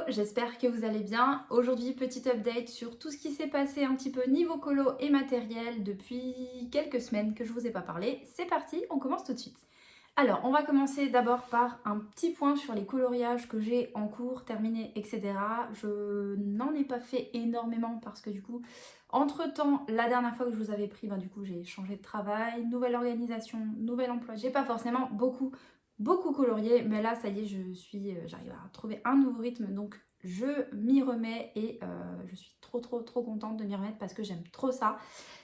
j'espère que vous allez bien. Aujourd'hui, petite update sur tout ce qui s'est passé un petit peu niveau colo et matériel depuis quelques semaines que je vous ai pas parlé. C'est parti, on commence tout de suite. Alors, on va commencer d'abord par un petit point sur les coloriages que j'ai en cours, terminés, etc. Je n'en ai pas fait énormément parce que du coup, entre-temps, la dernière fois que je vous avais pris, du coup, j'ai changé de travail, nouvelle organisation, nouvel emploi. J'ai pas forcément beaucoup colorié, mais là, ça y est, j'arrive à trouver un nouveau rythme, donc je m'y remets et je suis trop contente de m'y remettre parce que j'aime trop ça.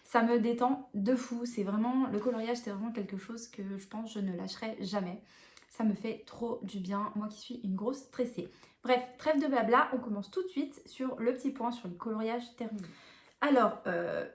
Ça me détend de fou, c'est vraiment, le coloriage c'est vraiment quelque chose que je pense je ne lâcherai jamais. Ça me fait trop du bien, moi qui suis une grosse stressée. Bref, trêve de blabla, on commence tout de suite sur le petit point sur le coloriage terminé. Alors,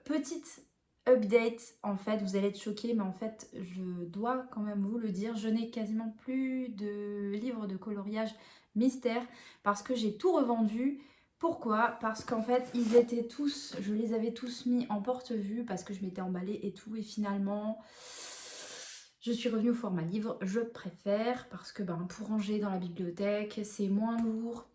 petite update, en fait, vous allez être choqués, mais en fait, je dois quand même vous le dire, je n'ai quasiment plus de livres de coloriage mystère parce que j'ai tout revendu. Pourquoi? Parce qu'en fait, ils étaient tous, je les avais tous mis en porte-vue parce que je m'étais emballée et tout, et finalement, je suis revenue au format livre. Je préfère parce que pour ranger dans la bibliothèque, c'est moins lourd.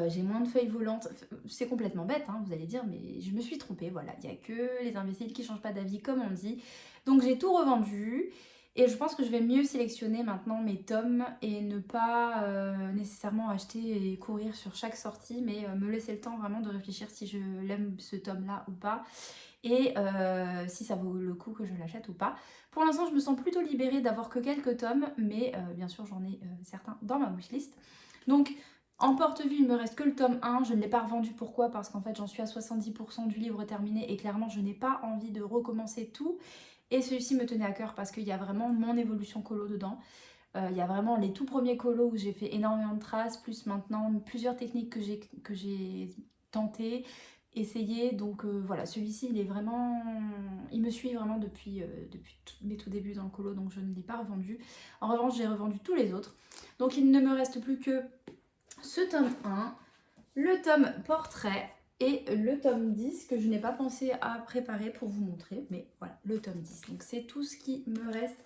J'ai moins de feuilles volantes, c'est complètement bête, hein, vous allez dire, mais je me suis trompée, voilà, il n'y a que les imbéciles qui ne changent pas d'avis, comme on dit. Donc j'ai tout revendu, et je pense que je vais mieux sélectionner maintenant mes tomes, et ne pas nécessairement acheter et courir sur chaque sortie, mais me laisser le temps vraiment de réfléchir si je l'aime ce tome-là ou pas, et si ça vaut le coup que je l'achète ou pas. Pour l'instant, je me sens plutôt libérée d'avoir que quelques tomes, mais bien sûr, j'en ai certains dans ma wishlist. Donc, en porte-vue, il me reste que le tome 1, je ne l'ai pas revendu. Pourquoi? Parce qu'en fait j'en suis à 70% du livre terminé et clairement je n'ai pas envie de recommencer tout. Et celui-ci me tenait à cœur parce qu'il y a vraiment mon évolution colo dedans. Il y a vraiment les tout premiers colos où j'ai fait énormément de traces, plus maintenant plusieurs techniques que j'ai tentées, essayées. Donc voilà, celui-ci il me suit vraiment depuis mes tout débuts dans le colo, donc je ne l'ai pas revendu. En revanche, j'ai revendu tous les autres. Donc il ne me reste plus que ce tome 1, le tome portrait et le tome 10 que je n'ai pas pensé à préparer pour vous montrer, mais voilà, le tome 10. Donc c'est tout ce qui me reste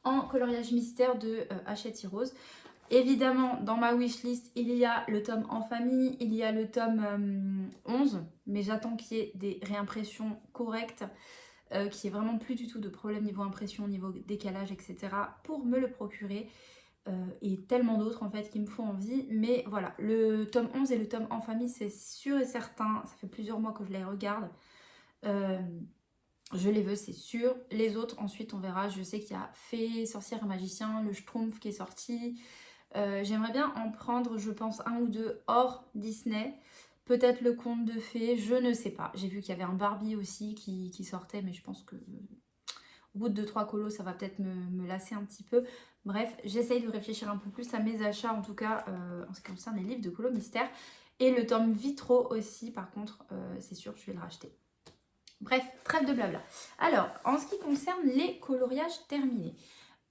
en coloriage mystère de Hachette Rose. Évidemment, dans ma wishlist, il y a le tome en famille, il y a le tome 11, mais j'attends qu'il y ait des réimpressions correctes, qu'il n'y ait vraiment plus du tout de problème niveau impression, niveau décalage, etc. pour me le procurer. Et tellement d'autres en fait qui me font envie, mais voilà, le tome 11 et le tome en famille c'est sûr et certain, ça fait plusieurs mois que je les regarde, euh, je les veux, c'est sûr. Les autres ensuite on verra. Je sais qu'il y a Fée, Sorcière et Magicien, le Schtroumpf qui est sorti, j'aimerais bien en prendre je pense un ou deux hors Disney, peut-être le Conte de Fées, je ne sais pas. J'ai vu qu'il y avait un Barbie aussi qui sortait, mais je pense que au bout de 2-3 colos, ça va peut-être me lasser un petit peu. Bref, j'essaye de réfléchir un peu plus à mes achats, en tout cas en ce qui concerne les livres de colo mystère. Et le tome Vitro aussi, par contre, c'est sûr, je vais le racheter. Bref, trêve de blabla. Alors, en ce qui concerne les coloriages terminés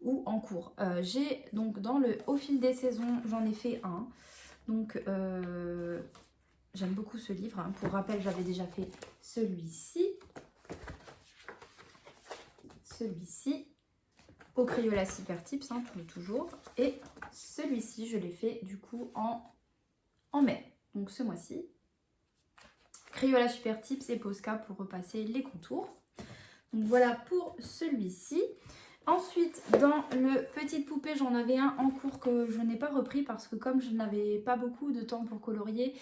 ou en cours, j'ai donc au fil des saisons, j'en ai fait un. Donc, j'aime beaucoup ce livre, hein. Pour rappel, j'avais déjà fait celui-ci, au Crayola Super Tips, hein, toujours. Et celui-ci, je l'ai fait du coup en mai, donc ce mois-ci. Crayola Super Tips et Posca pour repasser les contours. Donc voilà pour celui-ci. Ensuite, dans le Petite Poupée, j'en avais un en cours que je n'ai pas repris parce que comme je n'avais pas beaucoup de temps pour colorier,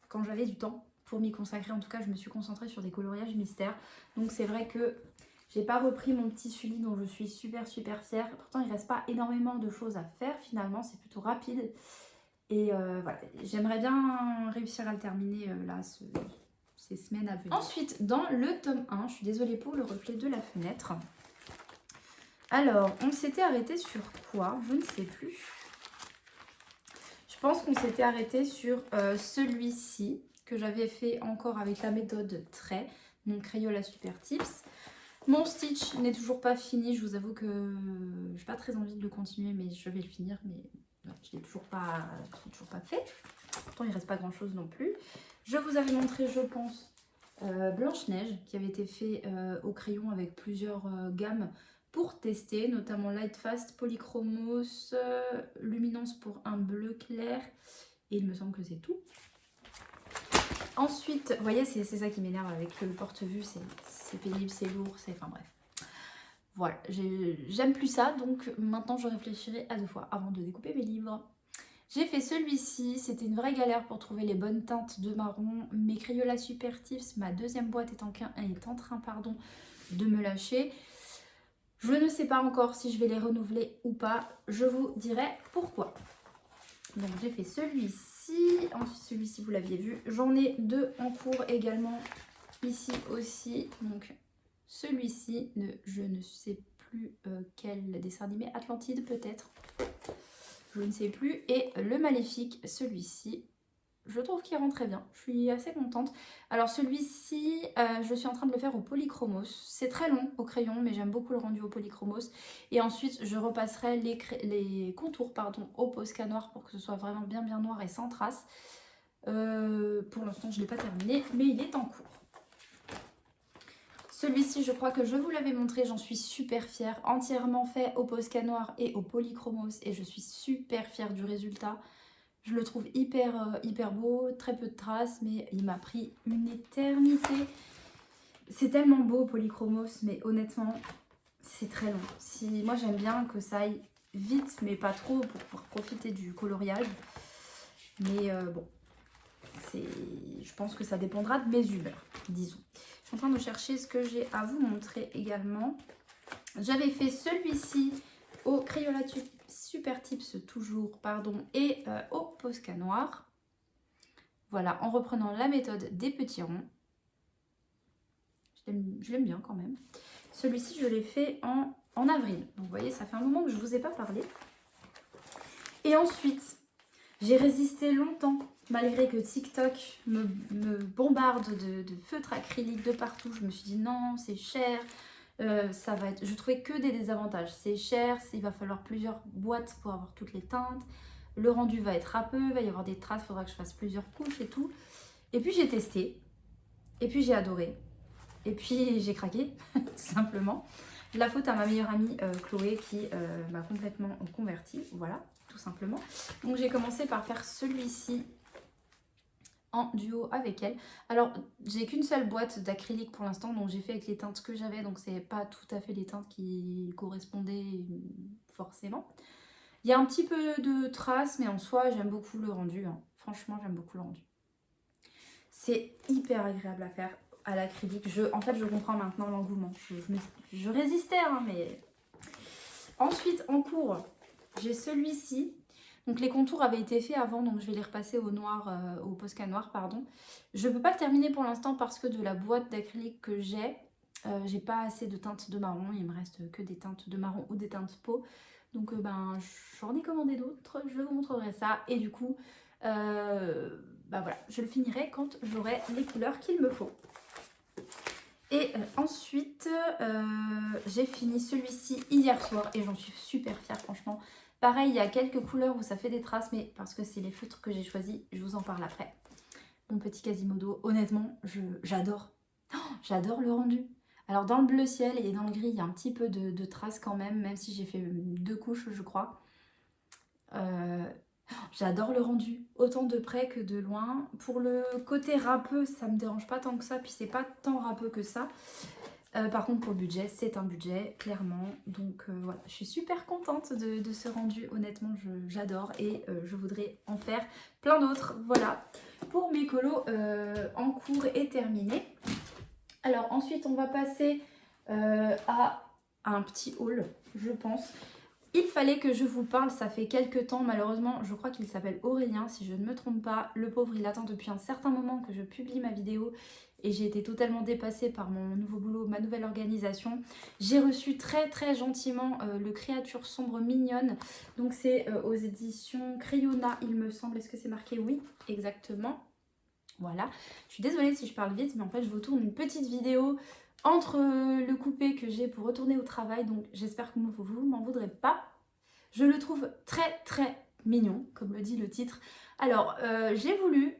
quand j'avais du temps pour m'y consacrer, en tout cas, je me suis concentrée sur des coloriages mystères. Donc c'est vrai que j'ai pas repris mon petit Sully dont je suis super fière. Pourtant, il reste pas énormément de choses à faire finalement, c'est plutôt rapide. Et voilà, j'aimerais bien réussir à le terminer ces semaines à venir. Ensuite, dans le tome 1, je suis désolée pour le reflet de la fenêtre. Alors, on s'était arrêté sur quoi? Je ne sais plus. Je pense qu'on s'était arrêté sur celui-ci, que j'avais fait encore avec la méthode trait, mon Crayola Super Tips. Mon Stitch n'est toujours pas fini, je vous avoue que je n'ai pas très envie de le continuer, mais je vais le finir, mais je ne l'ai toujours pas fait. Pourtant, il ne reste pas grand chose non plus. Je vous avais montré, je pense, Blanche-Neige, qui avait été fait au crayon avec plusieurs gammes pour tester, notamment Light Fast, Polychromos, Luminance pour un bleu clair, et il me semble que c'est tout. Ensuite, vous voyez, c'est ça qui m'énerve avec le porte-vue, c'est pénible, c'est lourd, enfin bref. Voilà, j'aime plus ça, donc maintenant je réfléchirai à 2 fois avant de découper mes livres. J'ai fait celui-ci, c'était une vraie galère pour trouver les bonnes teintes de marron. Mes Crayola Super Tips, ma deuxième boîte est en train de me lâcher. Je ne sais pas encore si je vais les renouveler ou pas, je vous dirai pourquoi. Donc j'ai fait celui-ci, ensuite celui-ci vous l'aviez vu. J'en ai 2 en cours également, ici aussi. Donc celui-ci, je ne sais plus quel dessin animé, Atlantide peut-être. Je ne sais plus. Et le Maléfique, celui-ci, je trouve qu'il rend très bien. Je suis assez contente. Alors celui-ci, je suis en train de le faire au Polychromos. C'est très long au crayon, mais j'aime beaucoup le rendu au Polychromos. Et ensuite, je repasserai les contours au Posca noir pour que ce soit vraiment bien noir et sans trace. Pour l'instant, je ne l'ai pas terminé, mais il est en cours. Celui-ci, je crois que je vous l'avais montré, j'en suis super fière. Entièrement fait au Posca noir et au Polychromos et je suis super fière du résultat. Je le trouve hyper beau, très peu de traces, mais il m'a pris une éternité. C'est tellement beau Polychromos, mais honnêtement, c'est très long. Moi, j'aime bien que ça aille vite, mais pas trop pour pouvoir profiter du coloriage. Mais bon, je pense que ça dépendra de mes humeurs, disons. Je suis en train de chercher ce que j'ai à vous montrer également. J'avais fait celui-ci au Crayola Super Tips toujours, pardon, et au Posca noir. Voilà, en reprenant la méthode des petits ronds. Je l'aime bien quand même. Celui-ci, je l'ai fait en avril. Donc vous voyez, ça fait un moment que je ne vous ai pas parlé. Et ensuite, j'ai résisté longtemps, malgré que TikTok me bombarde de feutres acryliques de partout. Je me suis dit non, c'est cher, ça va être... Je trouvais que des désavantages. C'est cher, il va falloir plusieurs boîtes pour avoir toutes les teintes. Le rendu va être râpeux, il va y avoir des traces, il faudra que je fasse plusieurs couches et tout. Et puis j'ai testé, et puis j'ai adoré, et puis j'ai craqué, tout simplement. La faute à ma meilleure amie Chloé qui m'a complètement convertie, voilà, tout simplement. Donc j'ai commencé par faire celui-ci en duo avec elle. Alors j'ai qu'une seule boîte d'acrylique pour l'instant, donc j'ai fait avec les teintes que j'avais, donc c'est pas tout à fait les teintes qui correspondaient forcément. Il y a un petit peu de traces, mais en soi j'aime beaucoup le rendu, hein. Franchement j'aime beaucoup le rendu. C'est hyper agréable à faire à l'acrylique. En fait je comprends maintenant l'engouement. Je résistais, hein, mais... Ensuite en cours, j'ai celui-ci. Donc les contours avaient été faits avant, donc je vais les repasser au noir, au Posca noir, pardon. Je ne peux pas le terminer pour l'instant parce que de la boîte d'acrylique que j'ai pas assez de teintes de marron. Il me reste que des teintes de marron ou des teintes peau. Donc j'en ai commandé d'autres, je vous montrerai ça. Et du coup, voilà, je le finirai quand j'aurai les couleurs qu'il me faut. Et ensuite, j'ai fini celui-ci hier soir et j'en suis super fière, franchement. Pareil, il y a quelques couleurs où ça fait des traces, mais parce que c'est les feutres que j'ai choisis, je vous en parle après. Mon petit Quasimodo, honnêtement, j'adore. Oh, j'adore le rendu. Alors dans le bleu ciel et dans le gris, il y a un petit peu de traces quand même si j'ai fait 2 couches, je crois. J'adore le rendu, autant de près que de loin. Pour le côté râpeux, ça me dérange pas tant que ça, puis c'est pas tant râpeux que ça. Par contre pour le budget, c'est un budget, clairement. Donc voilà, je suis super contente de ce rendu, honnêtement j'adore et je voudrais en faire plein d'autres. Voilà, pour mes colos en cours et terminés. Alors ensuite on va passer à un petit haul, je pense. Il fallait que je vous parle, ça fait quelques temps, malheureusement, je crois qu'il s'appelle Aurélien, si je ne me trompe pas. Le pauvre, il attend depuis un certain moment que je publie ma vidéo et j'ai été totalement dépassée par mon nouveau boulot, ma nouvelle organisation. J'ai reçu très gentiment le Créature sombre mignonne, donc c'est aux éditions Crayonna, il me semble. Est-ce que c'est marqué? Oui, exactement. Voilà, je suis désolée si je parle vite, mais en fait je vous tourne une petite vidéo entre le coupé que j'ai pour retourner au travail, donc j'espère que vous m'en voudrez pas. Je le trouve très mignon, comme le dit le titre. Alors, j'ai voulu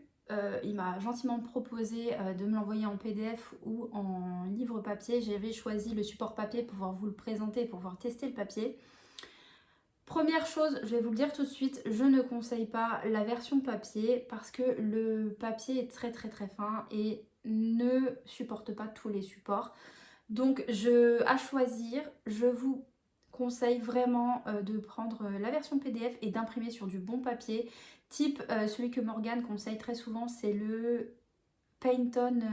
il m'a gentiment proposé de me l'envoyer en PDF ou en livre papier. J'avais choisi le support papier pour pouvoir vous le présenter, pour pouvoir tester le papier. Première chose, je vais vous le dire tout de suite, je ne conseille pas la version papier parce que le papier est très fin et ne supporte pas tous les supports. Donc à choisir, je vous conseille vraiment de prendre la version PDF et d'imprimer sur du bon papier. Type celui que Morgane conseille très souvent, c'est le Pantone,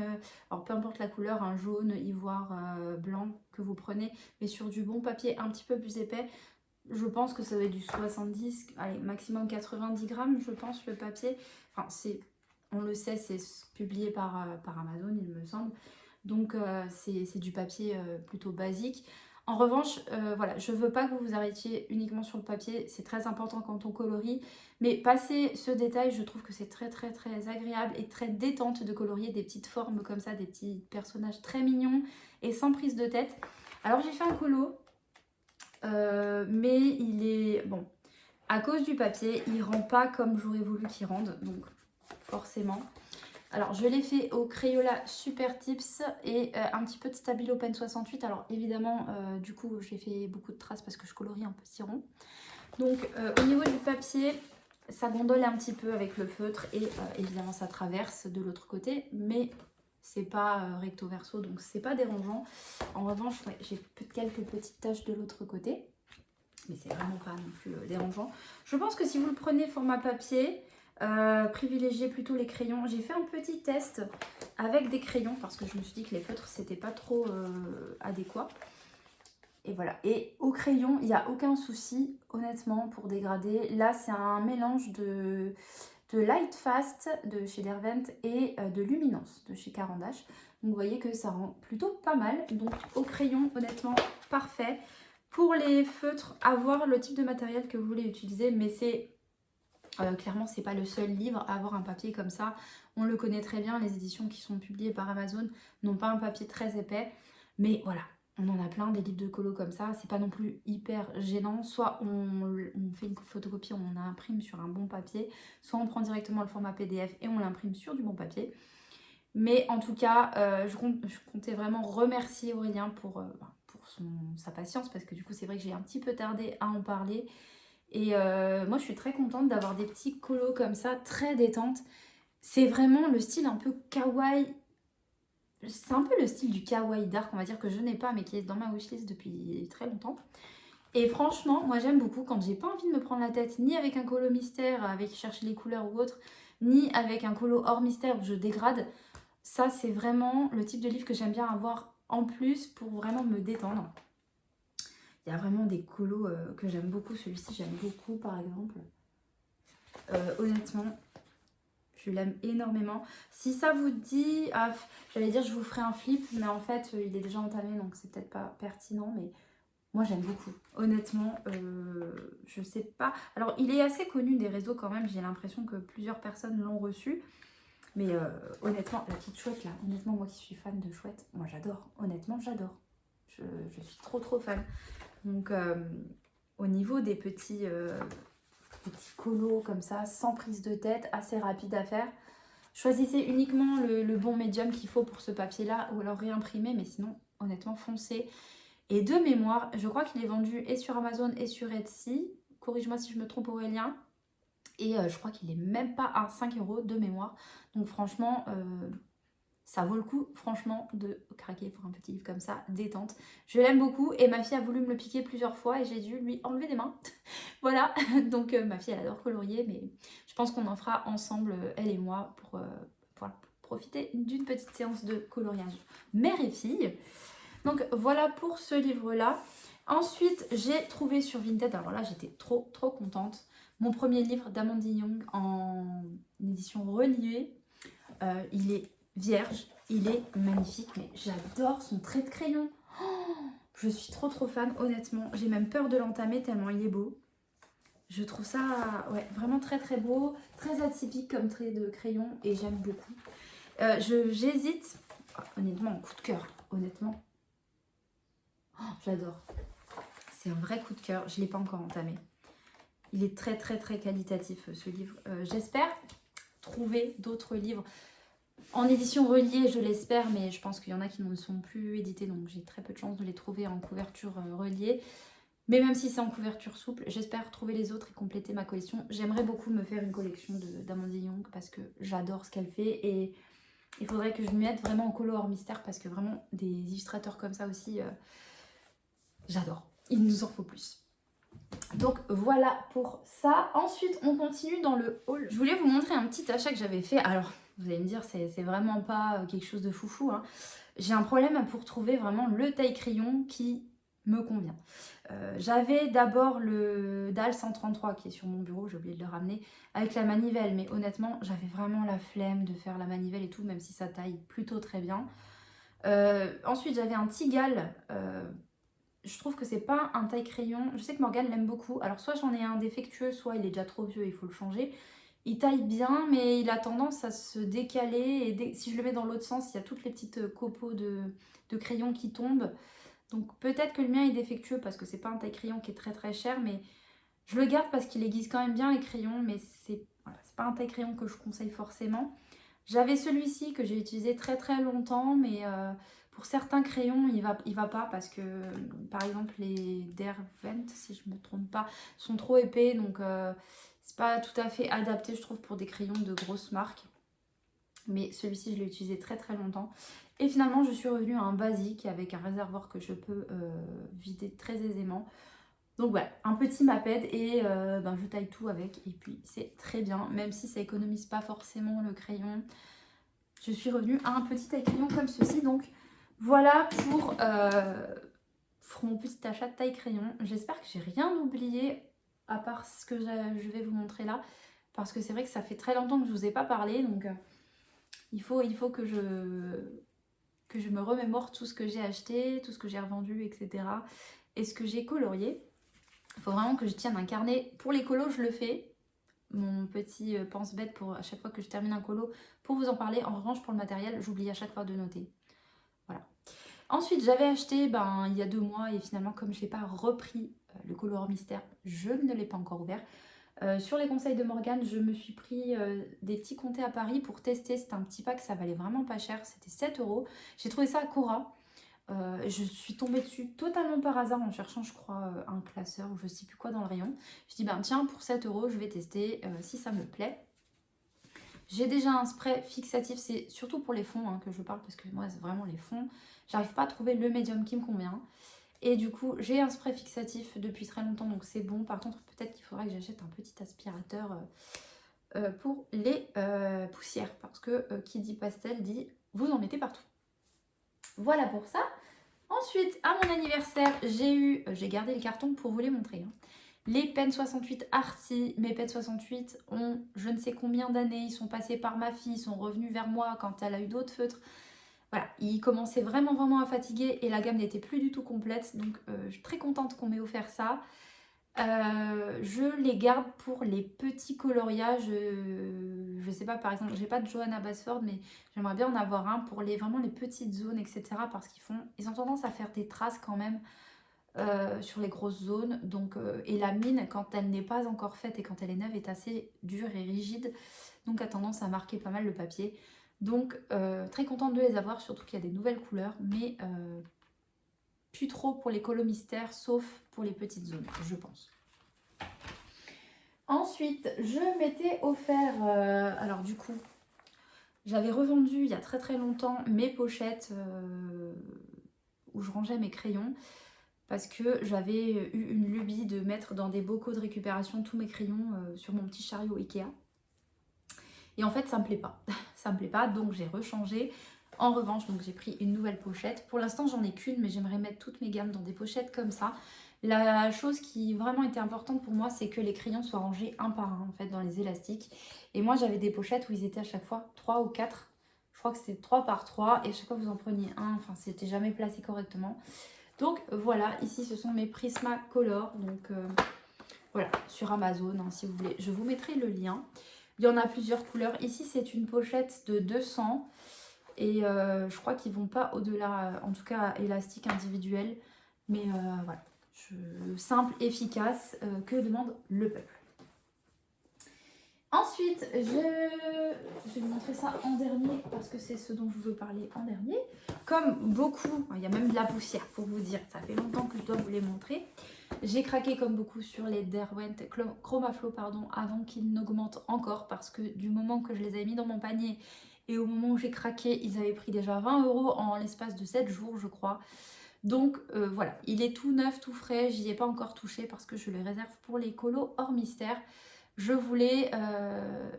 alors peu importe la couleur, un jaune, ivoire, blanc que vous prenez, mais sur du bon papier un petit peu plus épais. Je pense que ça va être du 70, allez, maximum 90 grammes, je pense, le papier. Enfin, on le sait, c'est publié par Amazon, il me semble. Donc, c'est du papier plutôt basique. En revanche, voilà, je ne veux pas que vous vous arrêtiez uniquement sur le papier. C'est très important quand on colorie. Mais passer ce détail, je trouve que c'est très agréable et très détente de colorier des petites formes comme ça, des petits personnages très mignons et sans prise de tête. Alors, j'ai fait un colo. Mais il est bon à cause du papier, il rend pas comme j'aurais voulu qu'il rende, donc forcément. Alors je l'ai fait au Crayola Super Tips et un petit peu de Stabilo Pen 68. Alors évidemment du coup j'ai fait beaucoup de traces parce que je colorie en petit rond. Donc au niveau du papier, ça gondole un petit peu avec le feutre et évidemment ça traverse de l'autre côté, mais c'est pas recto verso, donc c'est pas dérangeant. En revanche, ouais, j'ai quelques petites taches de l'autre côté, mais c'est vraiment pas non plus dérangeant. Je pense que si vous le prenez format papier, privilégiez plutôt les crayons. J'ai fait un petit test avec des crayons parce que je me suis dit que les feutres c'était pas trop adéquat. Et voilà. Et au crayon, il n'y a aucun souci, honnêtement, pour dégrader. Là, c'est un mélange de Light Fast de chez Derwent et de Luminance de chez Caran d'Ache. Donc vous voyez que ça rend plutôt pas mal. Donc au crayon, honnêtement, parfait. Pour les feutres, à voir le type de matériel que vous voulez utiliser, mais c'est clairement, c'est pas le seul livre à avoir un papier comme ça. On le connaît très bien, les éditions qui sont publiées par Amazon n'ont pas un papier très épais. Mais voilà, on en a plein des livres de colo comme ça. C'est pas non plus hyper gênant. Soit on fait une photocopie, on imprime sur un bon papier, soit on prend directement le format PDF et on l'imprime sur du bon papier. Mais en tout cas, je comptais vraiment remercier Aurélien pour sa patience parce que du coup, c'est vrai que j'ai un petit peu tardé à en parler. Et moi, je suis très contente d'avoir des petits colos comme ça, très détente. C'est vraiment le style un peu kawaii. C'est un peu le style du kawaii dark, on va dire, que je n'ai pas, mais qui est dans ma wishlist depuis très longtemps. Et franchement, moi j'aime beaucoup quand j'ai pas envie de me prendre la tête, ni avec un colo mystère, avec chercher les couleurs ou autre, ni avec un colo hors mystère où je dégrade. Ça, c'est vraiment le type de livre que j'aime bien avoir en plus pour vraiment me détendre. Il y a vraiment des colos que j'aime beaucoup. Celui-ci, j'aime beaucoup, par exemple. Honnêtement, je l'aime énormément. Si ça vous dit... Ah, j'allais dire je vous ferai un flip, mais en fait, il est déjà entamé, donc c'est peut-être pas pertinent, mais moi, j'aime beaucoup. Honnêtement, je sais pas... Alors, il est assez connu des réseaux quand même. J'ai l'impression que plusieurs personnes l'ont reçu. Mais honnêtement, la petite chouette, là, honnêtement, moi qui suis fan de chouette, moi, j'adore. Honnêtement, j'adore. Je suis trop fan. Donc, au niveau des petits colos comme ça, sans prise de tête, assez rapide à faire, choisissez uniquement le bon médium qu'il faut pour ce papier-là ou alors réimprimer, mais sinon, honnêtement, foncez. Et de mémoire, je crois qu'il est vendu et sur Amazon et sur Etsy. Corrige-moi si je me trompe, Aurélien. Et je crois qu'il est même pas à 5 € de mémoire. Donc franchement, ça vaut le coup, franchement, de craquer pour un petit livre comme ça, détente. Je l'aime beaucoup et ma fille a voulu me le piquer plusieurs fois et j'ai dû lui enlever des mains. Voilà, donc ma fille, elle adore colorier, mais je pense qu'on en fera ensemble, elle et moi, pour profiter d'une petite séance de coloriage mère et fille. Donc voilà pour ce livre-là. Ensuite, j'ai trouvé sur Vinted, alors là, j'étais trop contente, mon premier livre d'Amandine Young en édition reliée. Il est vierge, il est magnifique, mais j'adore son trait de crayon. Oh, je suis trop fan, honnêtement. J'ai même peur de l'entamer tellement il est beau. Je trouve ça ouais, vraiment très beau, très atypique comme trait de crayon et j'aime beaucoup. J'hésite, honnêtement, coup de cœur, honnêtement. Oh, j'adore. C'est un vrai coup de cœur, je ne l'ai pas encore entamé. Il est très qualitatif ce livre. J'espère trouver d'autres livres en édition reliée, je l'espère, mais je pense qu'il y en a qui ne sont plus édités, donc j'ai très peu de chance de les trouver en couverture reliée. Mais même si c'est en couverture souple, j'espère trouver les autres et compléter ma collection. J'aimerais beaucoup me faire une collection d'Amandine Young parce que j'adore ce qu'elle fait et il faudrait que je m'y mette vraiment en colo hors mystère parce que vraiment des illustrateurs comme ça aussi, j'adore. Il nous en faut plus. Donc voilà pour ça. Ensuite, on continue dans le haul. Je voulais vous montrer un petit achat que j'avais fait. Alors, vous allez me dire, c'est vraiment pas quelque chose de foufou, hein. J'ai un problème pour trouver vraiment le taille crayon qui me convient. J'avais d'abord le DAL 133 qui est sur mon bureau, j'ai oublié de le ramener, avec la manivelle. Mais honnêtement, j'avais vraiment la flemme de faire la manivelle et tout, même si ça taille plutôt très bien. Ensuite, j'avais un Tigal. Je trouve que c'est pas un taille crayon. Je sais que Morgane l'aime beaucoup. Alors soit j'en ai un défectueux, soit il est déjà trop vieux et il faut le changer. Il taille bien, mais il a tendance à se décaler. Et si je le mets dans l'autre sens, il y a toutes les petites copeaux de crayon qui tombent. Donc peut-être que le mien est défectueux parce que c'est pas un taille crayon qui est très très cher. Mais je le garde parce qu'il aiguise quand même bien les crayons. Mais c'est pas un taille crayon que je conseille forcément. J'avais celui-ci que j'ai utilisé très très longtemps, mais pour certains crayons, il va pas parce que, par exemple, les Derwent, si je ne me trompe pas, sont trop épais, donc c'est pas tout à fait adapté, je trouve, pour des crayons de grosses marques. Mais celui-ci, je l'ai utilisé très très longtemps. Et finalement, je suis revenue à un basique avec un réservoir que je peux vider très aisément. Donc voilà, un petit Maped et je taille tout avec et puis c'est très bien, même si ça économise pas forcément le crayon. Je suis revenue à un petit taille crayon comme ceci. Donc voilà pour mon petit achat de taille crayon. J'espère que j'ai rien oublié à part ce que je vais vous montrer là. Parce que c'est vrai que ça fait très longtemps que je ne vous ai pas parlé. Donc il faut que je me remémore tout ce que j'ai acheté, tout ce que j'ai revendu, etc. Et ce que j'ai colorié. Il faut vraiment que je tienne un carnet. Pour les colos, je le fais. Mon petit pense-bête pour à chaque fois que je termine un colo pour vous en parler. En revanche, pour le matériel, j'oublie à chaque fois de noter. Voilà. Ensuite, j'avais acheté il y a 2 mois et finalement, comme je n'ai pas repris le colo hors mystère, je ne l'ai pas encore ouvert. Sur les conseils de Morgane, je me suis pris des petits comtés à Paris pour tester. C'était un petit pack, ça valait vraiment pas cher. C'était 7 €. J'ai trouvé ça à Cora. Je suis tombée dessus totalement par hasard en cherchant, je crois, un classeur ou je sais plus quoi dans le rayon. Je dis, tiens, pour 7 €, je vais tester si ça me plaît. J'ai déjà un spray fixatif, c'est surtout pour les fonds que je parle parce que moi, c'est vraiment les fonds. J'arrive pas à trouver le médium qui me convient. Et du coup, j'ai un spray fixatif depuis très longtemps, donc c'est bon. Par contre, peut-être qu'il faudra que j'achète un petit aspirateur pour les poussières. Parce que qui dit pastel dit vous en mettez partout. Voilà pour ça. Ensuite, à mon anniversaire, j'ai gardé le carton pour vous les montrer. Les Pen 68 Arty, mes Pen 68 ont je ne sais combien d'années, ils sont passés par ma fille, ils sont revenus vers moi quand elle a eu d'autres feutres. Voilà, ils commençaient vraiment à fatiguer et la gamme n'était plus du tout complète. Donc je suis très contente qu'on m'ait offert ça. Je les garde pour les petits coloriages. Je sais pas, par exemple, j'ai pas de Johanna Basford, mais j'aimerais bien en avoir un pour vraiment les petites zones, etc. Parce ils ont tendance à faire des traces quand même sur les grosses zones. Donc, et la mine, quand elle n'est pas encore faite et quand elle est neuve, est assez dure et rigide. Donc a tendance à marquer pas mal le papier. Donc très contente de les avoir, surtout qu'il y a des nouvelles couleurs, mais plus trop pour les colos mystères, sauf pour les petites zones, je pense. Ensuite, je m'étais offert, alors du coup, j'avais revendu il y a très longtemps mes pochettes où je rangeais mes crayons parce que j'avais eu une lubie de mettre dans des bocaux de récupération tous mes crayons sur mon petit chariot Ikea. Et en fait, ça me plaît pas. Ça me plaît pas, donc j'ai rechangé. En revanche, donc j'ai pris une nouvelle pochette. Pour l'instant, j'en ai qu'une, mais j'aimerais mettre toutes mes gammes dans des pochettes comme ça. La chose qui vraiment était importante pour moi, c'est que les crayons soient rangés un par un, en fait, dans les élastiques. Et moi, j'avais des pochettes où ils étaient à chaque fois 3 ou 4. Je crois que c'était 3 par 3. Et à chaque fois, vous en preniez un. Enfin, c'était jamais placé correctement. Donc, voilà. Ici, ce sont mes Prismacolor. Donc, voilà, sur Amazon, si vous voulez. Je vous mettrai le lien. Il y en a plusieurs couleurs. Ici, c'est une pochette de 200. Et je crois qu'ils vont pas au-delà, en tout cas élastique individuel. Mais voilà, simple, efficace, que demande le peuple. Ensuite, je vais vous montrer ça en dernier parce que c'est ce dont je veux parler en dernier. Comme beaucoup, il y a même de la poussière pour vous dire, ça fait longtemps que je dois vous les montrer. J'ai craqué comme beaucoup sur les Derwent Chromaflow avant qu'ils n'augmentent encore parce que du moment que je les avais mis dans mon panier et au moment où j'ai craqué, ils avaient pris déjà 20 € en l'espace de 7 jours je crois. Donc voilà, il est tout neuf, tout frais, j'y ai pas encore touché parce que je le réserve pour les colos hors mystère. Je voulais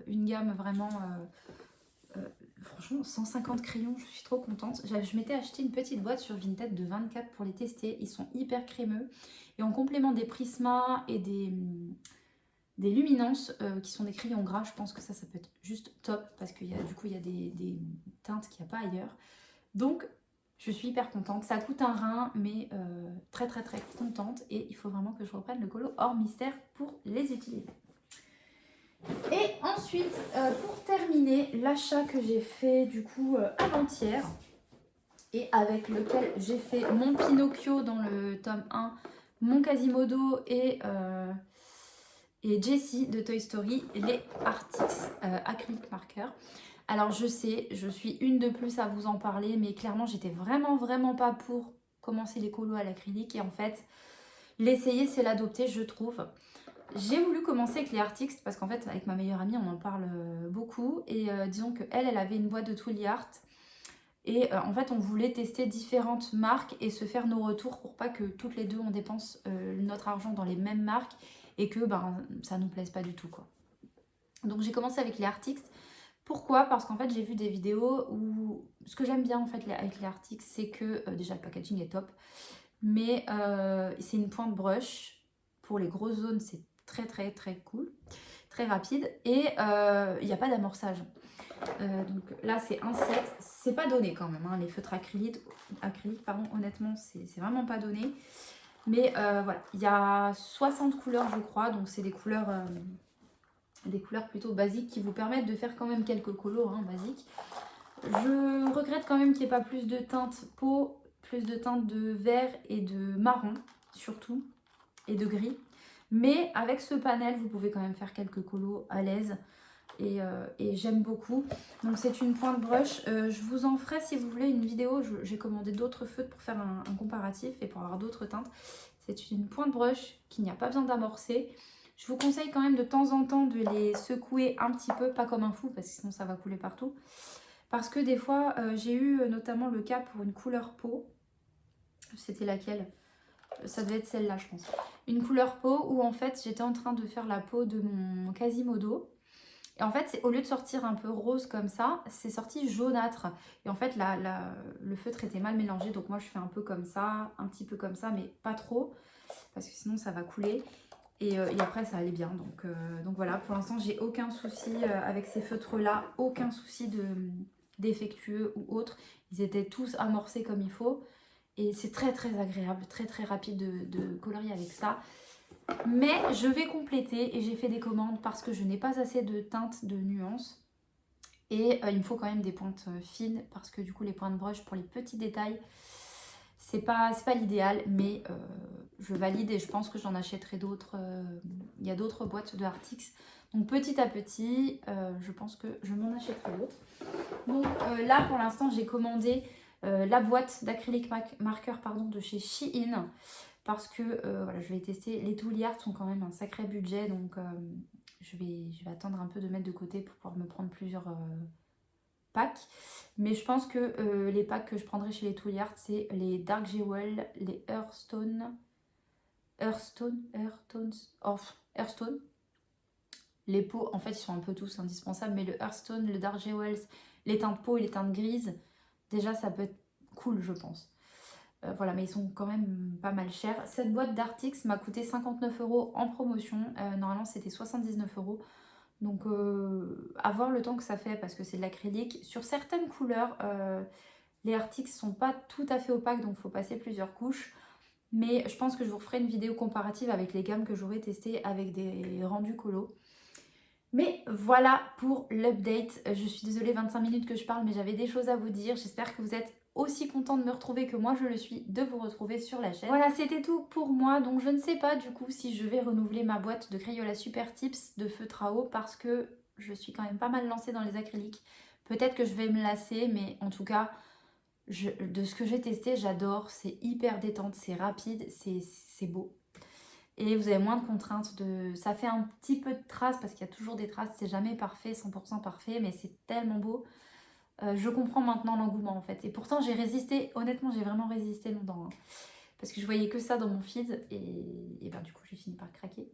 une gamme vraiment, franchement 150 crayons, je suis trop contente. Je m'étais acheté une petite boîte sur Vinted de 24 pour les tester, ils sont hyper crémeux. Et en complément des Prisma et des luminances qui sont des crayons gras, je pense que ça peut être juste top parce qu'il y a du coup il y a des teintes qu'il n'y a pas ailleurs. Donc je suis hyper contente, ça coûte un rein mais très très très contente et il faut vraiment que je reprenne le colo hors mystère pour les utiliser. Et ensuite, pour terminer, l'achat que j'ai fait du coup avant-hier et avec lequel j'ai fait mon Pinocchio dans le tome 1, mon Quasimodo et Jessie de Toy Story, les Artix acrylic marker. Alors je sais, je suis une de plus à vous en parler, mais clairement j'étais vraiment pas pour commencer les colos à l'acrylique et en fait l'essayer c'est l'adopter je trouve. J'ai voulu commencer avec les Artix parce qu'en fait avec ma meilleure amie on en parle beaucoup et disons qu'elle avait une boîte de Twilly Art et en fait on voulait tester différentes marques et se faire nos retours pour pas que toutes les deux on dépense notre argent dans les mêmes marques et que ça nous plaise pas du tout quoi. Donc j'ai commencé avec les Artix. Pourquoi? Parce qu'en fait j'ai vu des vidéos où ce que j'aime bien en fait avec les Artix c'est que déjà le packaging est top mais c'est une pointe brush pour les grosses zones, c'est très cool, très rapide et il n'y a pas d'amorçage. Donc là c'est un set, c'est pas donné quand même, hein, les feutres acryliques honnêtement c'est vraiment pas donné. Mais voilà, il y a 60 couleurs je crois, donc c'est des couleurs plutôt basiques qui vous permettent de faire quand même quelques colos hein, basiques. Je regrette quand même qu'il n'y ait pas plus de teintes peau, plus de teintes de vert et de marron surtout, et de gris. Mais avec ce panel, vous pouvez quand même faire quelques colos à l'aise. Et j'aime beaucoup. Donc c'est une pointe brush. Je vous en ferai si vous voulez une vidéo. J'ai commandé d'autres feutres pour faire un comparatif et pour avoir d'autres teintes. C'est une pointe brush qui n'y a pas besoin d'amorcer. Je vous conseille quand même de temps en temps de les secouer un petit peu, pas comme un fou parce que sinon ça va couler partout. Parce que des fois, j'ai eu notamment le cas pour une couleur peau. C'était laquelle? Ça devait être celle-là, je pense. Une couleur peau où en fait, j'étais en train de faire la peau de mon Quasimodo. Et en fait, au lieu de sortir un peu rose comme ça, c'est sorti jaunâtre. Et en fait, le feutre était mal mélangé. Donc moi, je fais un peu comme ça, un petit peu comme ça, mais pas trop. Parce que sinon, ça va couler. Et après, ça allait bien. Donc voilà, pour l'instant, j'ai aucun souci avec ces feutres-là. Aucun souci défectueux ou autre. Ils étaient tous amorcés comme il faut. Et c'est très agréable, très rapide de colorier avec ça. Mais je vais compléter et j'ai fait des commandes parce que je n'ai pas assez de teintes, de nuances. Et il me faut quand même des pointes fines parce que du coup les pointes brush pour les petits détails, c'est pas l'idéal. Mais je valide et je pense que j'en achèterai d'autres. Il y a d'autres boîtes de Artix. Donc petit à petit, je pense que je m'en achèterai d'autres. Donc là pour l'instant j'ai commandé la boîte d'acrylique marker de chez Shein. Parce que voilà, je vais tester. Les Twilly Art sont quand même un sacré budget. Donc je vais attendre un peu de mettre de côté pour pouvoir me prendre plusieurs packs. Mais je pense que les packs que je prendrai chez les Twilly Art, c'est les Dark Jewel, les Hearthstone. Les pots, en fait, ils sont un peu tous indispensables. Mais le Hearthstone, le Dark Jewels, les teintes peau et les teintes grises, déjà, ça peut être cool, je pense. Voilà, mais ils sont quand même pas mal chers. Cette boîte d'Artix m'a coûté 59 € en promotion. Normalement, c'était 79 €. Donc, à voir le temps que ça fait parce que c'est de l'acrylique. Sur certaines couleurs, les Artix sont pas tout à fait opaques, donc il faut passer plusieurs couches. Mais je pense que je vous referai une vidéo comparative avec les gammes que j'aurais testées avec des rendus colos. Mais voilà pour l'update. Je suis désolée, 25 minutes que je parle, mais j'avais des choses à vous dire. J'espère que vous êtes aussi content de me retrouver que moi je le suis de vous retrouver sur la chaîne. Voilà, c'était tout pour moi. Donc je ne sais pas du coup si je vais renouveler ma boîte de Crayola Super Tips de feutre à eau parce que je suis quand même pas mal lancée dans les acryliques. Peut-être que je vais me lasser, mais en tout cas, de ce que j'ai testé, j'adore. C'est hyper détente, c'est rapide, c'est beau. Et vous avez moins de contraintes. Ça fait un petit peu de traces parce qu'il y a toujours des traces. C'est jamais parfait, 100% parfait, mais c'est tellement beau. Je comprends maintenant l'engouement en fait. Et pourtant j'ai résisté, honnêtement j'ai vraiment résisté longtemps. Hein, parce que je voyais que ça dans mon feed et ben, du coup j'ai fini par craquer.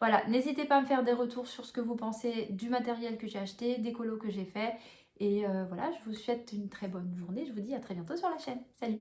Voilà, n'hésitez pas à me faire des retours sur ce que vous pensez du matériel que j'ai acheté, des colos que j'ai fait. Et voilà, je vous souhaite une très bonne journée. Je vous dis à très bientôt sur la chaîne. Salut!